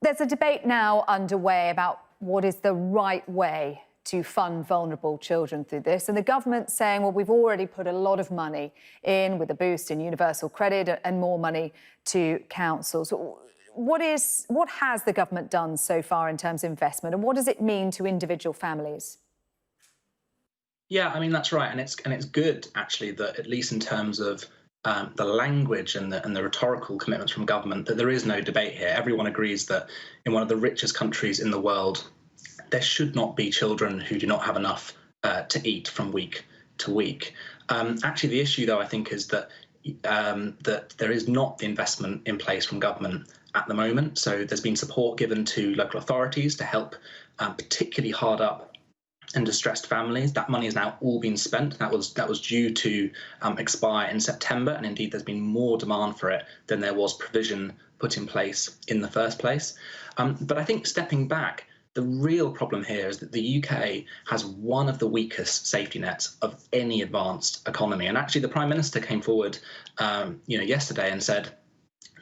There's a debate now underway about what is the right way to fund vulnerable children through this. And the government's saying, well, we've already put a lot of money in with a boost in universal credit and more money to councils. What has the government done so far in terms of investment, and what does it mean to individual families? Yeah, I mean, that's right. And it's good, actually, that at least in terms of the language and the rhetorical commitments from government, that there is no debate here. Everyone agrees that in one of the richest countries in the world, there should not be children who do not have enough to eat from week to week. Actually, the issue, though, I think, is that that there is not the investment in place from government at the moment. So there's been support given to local authorities to help particularly hard up and distressed families. That money has now all been spent. That was due to expire in September, and indeed there's been more demand for it than there was provision put in place in the first place. But I think stepping back, the real problem here is that the UK has one of the weakest safety nets of any advanced economy. And actually, the Prime Minister came forward, yesterday and said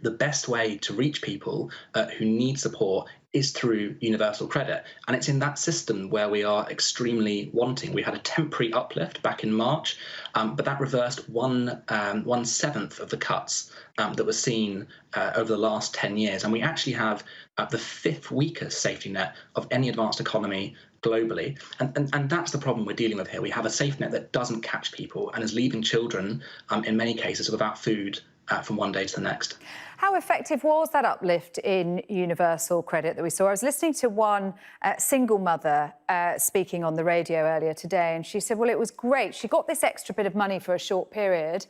the best way to reach people who need support is through universal credit. And it's in that system where we are extremely wanting. We had a temporary uplift back in March, but that reversed 1/7 of the cuts that were seen over the last 10 years. And we actually have the fifth weakest safety net of any advanced economy globally. And that's the problem we're dealing with here. We have a safety net that doesn't catch people and is leaving children, in many cases, without food from one day to the next. How effective was that uplift in universal credit that we saw? I was listening to one single mother speaking on the radio earlier today, and she said, well, it was great. She got this extra bit of money for a short period,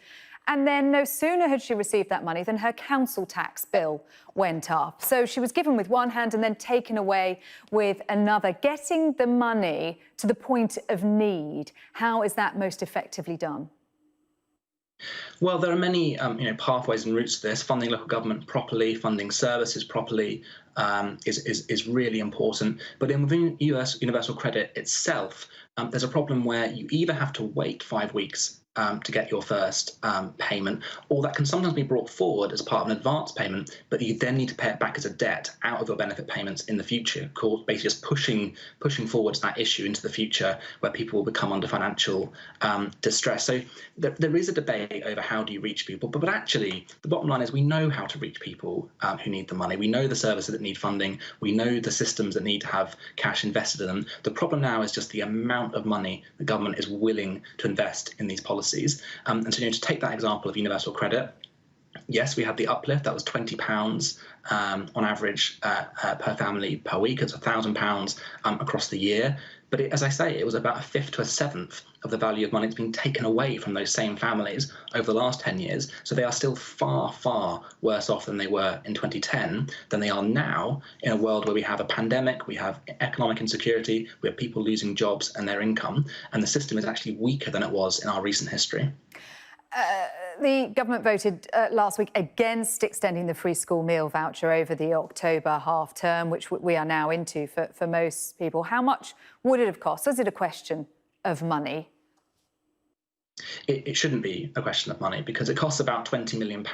and then no sooner had she received that money than her council tax bill went up. So she was given with one hand and then taken away with another. Getting the money to the point of need, how is that most effectively done? Well, there are many pathways and routes to this. Funding local government properly, funding services properly is really important. But within universal credit itself, there's a problem where you either have to wait 5 weeks to get your first payment, or that can sometimes be brought forward as part of an advance payment, but you then need to pay it back as a debt out of your benefit payments in the future, basically just pushing forwards that issue into the future where people will become under financial distress. So there is a debate over how do you reach people, but actually the bottom line is we know how to reach people who need the money. We know the services that need funding. We know the systems that need to have cash invested in them. The problem now is just the amount of money the government is willing to invest in these policies. And so, to take that example of universal credit, yes, we had the uplift. That was £20 on average per family per week. It's £1,000 across the year. But as I say, it was about a fifth to a seventh of the value of money that's been taken away from those same families over the last 10 years. So they are still far, far worse off than they were in 2010, than they are now in a world where we have a pandemic, we have economic insecurity, we have people losing jobs and their income, and the system is actually weaker than it was in our recent history. The government voted last week against extending the free school meal voucher over the October half term, which we are now into for most people. How much would it have cost? Is it a question of money? It shouldn't be a question of money, because it costs about £20 million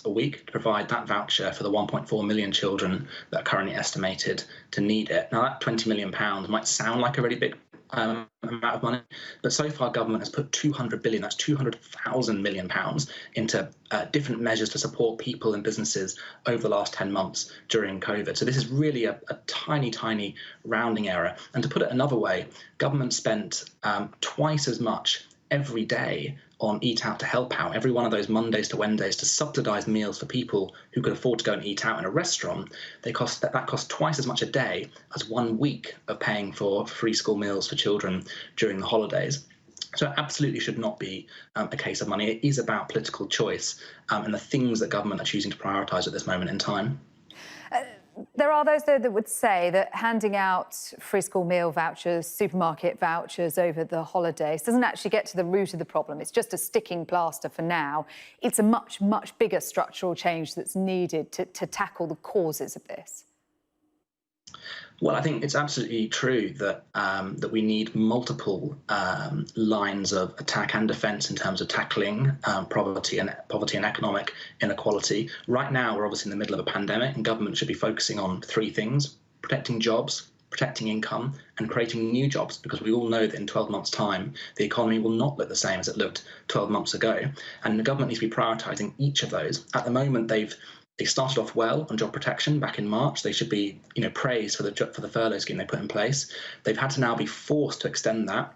a week to provide that voucher for the 1.4 million children that are currently estimated to need it. Now, that £20 million might sound like a really big amount of money, but so far government has put 200 billion, that's 200,000 million pounds, into different measures to support people and businesses over the last 10 months during COVID. So this is really a tiny, tiny rounding error. And to put it another way, government spent twice as much every day on Eat Out to Help Out, every one of those Mondays to Wednesdays, to subsidise meals for people who could afford to go and eat out in a restaurant. That cost twice as much a day as 1 week of paying for free school meals for children during the holidays. So it absolutely should not be a case of money. It is about political choice and the things that government are choosing to prioritise at this moment in time. There are those, though, that would say that handing out free school meal vouchers, supermarket vouchers over the holidays doesn't actually get to the root of the problem. It's just a sticking plaster for now. It's a much, much bigger structural change that's needed to tackle the causes of this. Well, I think it's absolutely true that that we need multiple lines of attack and defence in terms of tackling poverty and economic inequality. Right now, we're obviously in the middle of a pandemic, and government should be focusing on three things: protecting jobs, protecting income, and creating new jobs, because we all know that in 12 months' time, the economy will not look the same as it looked 12 months ago. And the government needs to be prioritising each of those. At the moment, they started off well on job protection back in March. They should be, praised for the furlough scheme they put in place. They've had to now be forced to extend that,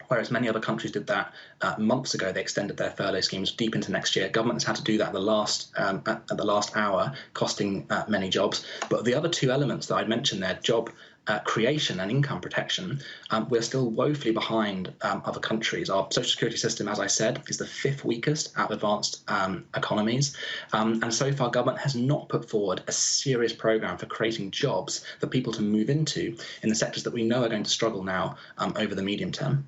whereas many other countries did that months ago. They extended their furlough schemes deep into next year. Government has had to do that at the last hour, costing many jobs. But the other two elements that I mentioned there, job creation and income protection, we're still woefully behind other countries. Our social security system, as I said, is the fifth weakest out of advanced economies. And so far, government has not put forward a serious programme for creating jobs for people to move into in the sectors that we know are going to struggle now over the medium term.